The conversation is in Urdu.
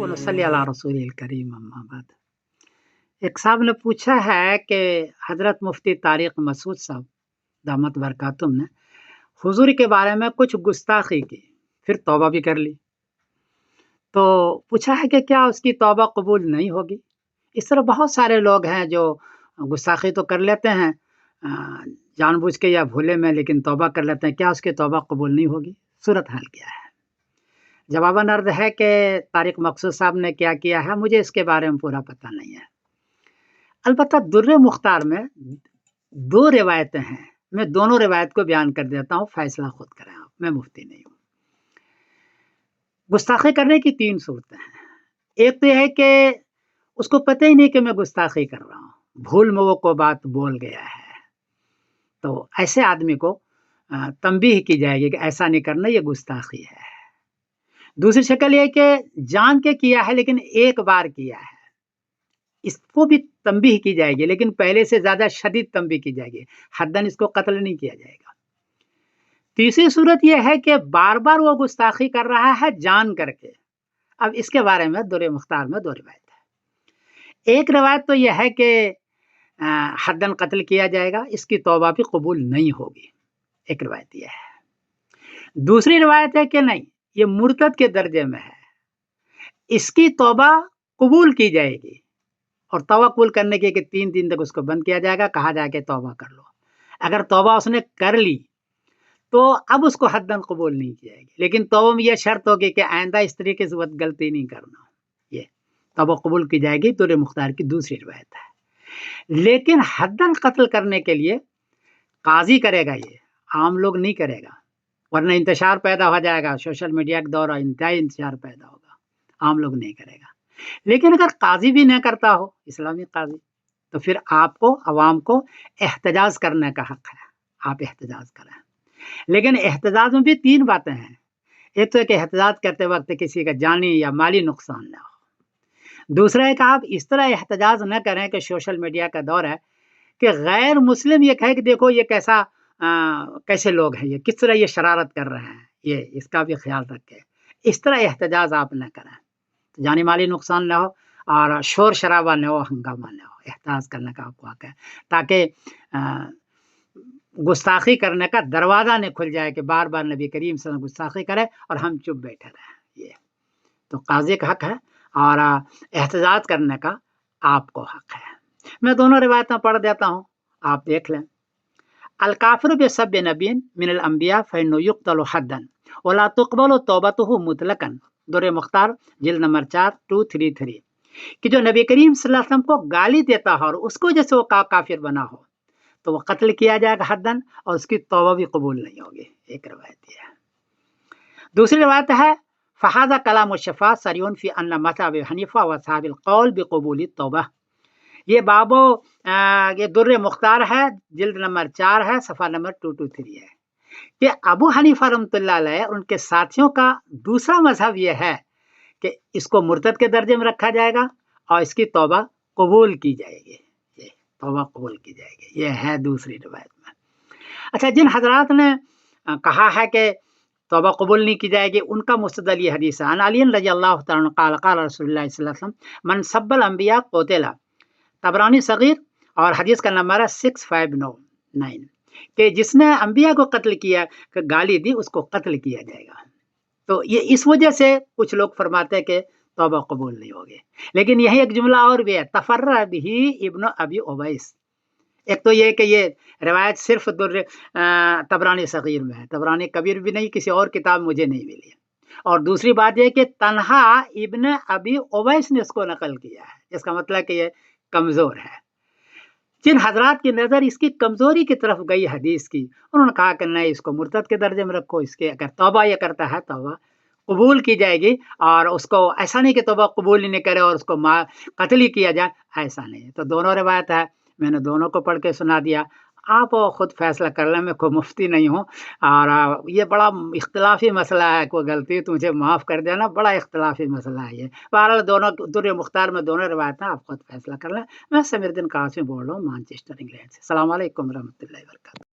ونصلی علی رسول الکریم اما بعد۔ ایک صاحب نے پوچھا ہے کہ حضرت مفتی طارق مسعود صاحب دامت برکاتہم نے حضور کے بارے میں کچھ گستاخی کی، پھر توبہ بھی کر لی، تو پوچھا ہے کہ کیا اس کی توبہ قبول نہیں ہوگی؟ اس طرح بہت سارے لوگ ہیں جو گستاخی تو کر لیتے ہیں جان بوجھ کے یا بھولے میں، لیکن توبہ کر لیتے ہیں، کیا اس کی توبہ قبول نہیں ہوگی؟ صورتحال کیا ہے؟ جواباً عرض ہے کہ طارق مسعود صاحب نے کیا کیا ہے مجھے اس کے بارے میں پورا پتہ نہیں ہے، البتہ در مختار میں دو روایتیں ہیں، میں دونوں روایت کو بیان کر دیتا ہوں، فیصلہ خود کریں آپ، میں مفتی نہیں ہوں۔ گستاخی کرنے کی تین صورتیں ہیں، ایک تو یہ ہے کہ اس کو پتہ ہی نہیں کہ میں گستاخی کر رہا ہوں، بھول میں وہ کو بات بول گیا ہے، تو ایسے آدمی کو تنبیہ کی جائے گی کہ ایسا نہیں کرنا، یہ گستاخی ہے۔ دوسری شکل یہ کہ جان کے کیا ہے لیکن ایک بار کیا ہے، اس کو بھی تنبیہ کی جائے گی، لیکن پہلے سے زیادہ شدید تنبیہ کی جائے گی، حداً اس کو قتل نہیں کیا جائے گا۔ تیسری صورت یہ ہے کہ بار بار وہ گستاخی کر رہا ہے جان کر کے۔ اب اس کے بارے میں در مختار میں دو روایت ہے، ایک روایت تو یہ ہے کہ حداً قتل کیا جائے گا، اس کی توبہ بھی قبول نہیں ہوگی، ایک روایت یہ ہے۔ دوسری روایت ہے کہ نہیں، یہ مرتد کے درجے میں ہے، اس کی توبہ قبول کی جائے گی، اور توبہ قبول کرنے کے کہ 3 دن تک اس کو بند کیا جائے گا، کہا جائے کہ توبہ کر لو۔ اگر توبہ اس نے کر لی تو اب اس کو حداً قبول نہیں کی جائے گی، لیکن توبہ میں یہ شرط ہوگی کہ آئندہ اس طریقے سے غلطی نہیں کرنا، یہ توبہ قبول کی جائے گی، در مختار کی دوسری روایت ہے۔ لیکن حداً قتل کرنے کے لیے قاضی کرے گا، یہ عام لوگ نہیں کرے گا، ورنہ انتشار پیدا ہو جائے گا، سوشل میڈیا کے دور انتہائی انتشار پیدا ہوگا، عام لوگ نہیں کرے گا۔ لیکن اگر قاضی بھی نہ کرتا ہو، اسلامی قاضی، تو پھر آپ کو عوام کو احتجاج کرنے کا حق ہے، آپ احتجاج کریں، لیکن احتجاج میں بھی 3 باتیں ہیں، ایک تو ہے کہ احتجاج کرتے وقت کسی کا جانی یا مالی نقصان نہ ہو، دوسرا ہے کہ آپ اس طرح احتجاج نہ کریں کہ سوشل میڈیا کا دور ہے کہ غیر مسلم یہ کہے کہ دیکھو یہ کیسے لوگ ہیں، یہ کس طرح یہ شرارت کر رہے ہیں، یہ اس کا بھی خیال رکھیں، اس طرح احتجاج آپ نہ کریں، جانی مالی نقصان نہ ہو اور شور شرابہ نہ ہو، ہنگامہ نہ ہو، احتجاج کرنے کا آپ کو حق ہے، تاکہ گستاخی کرنے کا دروازہ نہ کھل جائے کہ بار بار نبی کریم صلی اللہ علیہ وسلم گستاخی کرے اور ہم چپ بیٹھے رہیں، یہ تو قاضی کا حق ہے اور احتجاج کرنے کا آپ کو حق ہے۔ میں دونوں روایتیں پڑھ دیتا ہوں، آپ دیکھ لیں۔ الکافر بسب نبی من الانبیاء فإنه يقتل حدا ولا تقبل توبته مطلقا، در مختار جلد نمبر 4 233، کہ جو نبی کریم صلی اللہ علیہ وسلم کو گالی دیتا ہے اور اس کو جیسے وہ کافر بنا ہو تو وہ قتل کیا جائے گا حداً، اور اس کی توبہ بھی قبول نہیں ہوگی، ایک روایت یہ ہے۔ دوسری روایت ہے فہذا کلام الشفاء صریح فی ان مذہب حنیفہ و اصحاب القول بقبول التوبہ، یہ بابو یہ در مختار ہے، جلد نمبر 4 ہے، صفحہ نمبر 223 ہے، کہ ابو حنیفہ رحمۃ اللہ علیہ ان کے ساتھیوں کا دوسرا مذہب یہ ہے کہ اس کو مرتد کے درجے میں رکھا جائے گا اور اس کی توبہ قبول کی جائے گی، یہ توبہ قبول کی جائے گی، یہ ہے دوسری روایت میں۔ اچھا، جن حضرات نے کہا ہے کہ توبہ قبول نہیں کی جائے گی، ان کا مستدل یہ حدیث ہے، عن علی رضی اللہ تعالیٰ عنہ قال قال رسول اللہ صلی اللہ علیہ وسلم من سب الانبیاء قتل، طبرانی صغیر اور حدیث کا نمبر ہے 6599، کہ جس نے انبیاء کو قتل کیا، کہ گالی دی، اس کو قتل کیا جائے گا۔ تو یہ اس وجہ سے کچھ لوگ فرماتے ہیں کہ توبہ قبول نہیں ہوگی، لیکن یہی ایک جملہ اور بھی ہے، تفرع بہ ابن ابی اویس، ایک تو یہ کہ یہ روایت صرف طبرانی صغیر میں ہے، طبرانی کبیر بھی نہیں، کسی اور کتاب مجھے نہیں ملی، اور دوسری بات یہ کہ تنہا ابن ابی اویس نے اس کو نقل کیا ہے، اس کا مطلب کہ یہ کمزور ہے۔ جن حضرات کی نظر اس کی کمزوری کی طرف گئی حدیث کی، انہوں نے کہا کہ نہیں، اس کو مرتد کے درجے میں رکھو، اس کے اگر توبہ یہ کرتا ہے توبہ قبول کی جائے گی، اور اس کو ایسا نہیں کہ توبہ قبول ہی نہیں کرے اور اس کو قتل ہی کیا جائے، ایسا نہیں ہے۔ تو دونوں روایت ہے، میں نے دونوں کو پڑھ کے سنا دیا، آپ خود فیصلہ کر لیں، میں کوئی مفتی نہیں ہوں، اور یہ بڑا اختلافی مسئلہ ہے، کوئی غلطی تو مجھے معاف کر دینا، بڑا اختلافی مسئلہ ہے یہ۔ بہرحال دونوں در مختار میں دونوں روایتیں، آپ خود فیصلہ کر لیں۔ میں سمیر الدین قاسمی بول رہا ہوں، مانچسٹر انگلینڈ سے۔ السلام علیکم ورحمۃ اللہ وبرکاتہ۔